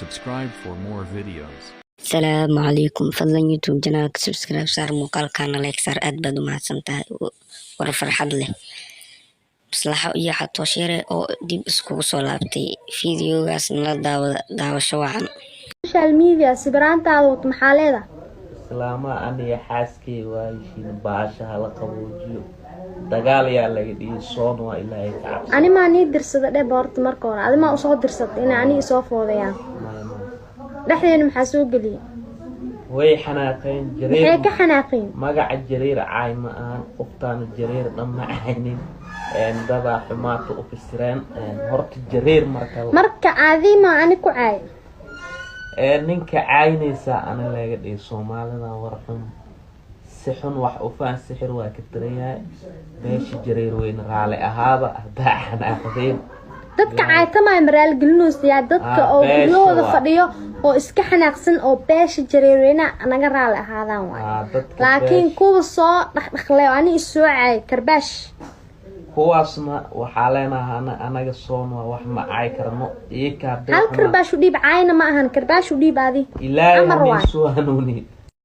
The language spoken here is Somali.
subscribe for more videos. السلام عليكم. فضلا يوتيوب جنالك سبسكرايب صار مقال كان لايك صار أدبد وما سنتها ورفر حد له مصلحة إياه حتى وشيرة أو ديب اسكو صلابتي فيديو غاس نلا داو شوعا social media sibiraantaada wad maxaa leedahay islaama aniga xaaskay waayishin baasha hala qaboojiyo dagaal yaa laga dhigay soon waa ilaahay ka cabsi ani ma nii dirsada dheb horta marka hore adima u soo dirsatay in ani soo foodayaan dhaxdeena maxaa soo galiyay way xanaaqeen jareer maxay ka xanaaqeen magaca jareer caay ma aan qoftaan jareer dhamma ahaynin daba xumaata u fisireen horta jareer marka adima ani ku caay ninka caynaysa ana laga dhigay Soomaalida warxun sixun wax u faan sixir waa ka tirayay meeshi jareer weyn raali ahaaba hadaa xanaaqdeen dadka caaytama maraal gelinoosta dadka oo guryahooda fadhiyo oo iska xanaaqsan oo beesha jareerweyna naga raali ahaadaan waay laakiin kuwa soo dhaqdhaqlay ani soo caay karbaash kuwaasna waxaa leenahay anaga soon waa wax ma caay karno hal karbaash u dhiib caayna ma ahan karbaash u dhiib aadi ilaahay soo hanuuni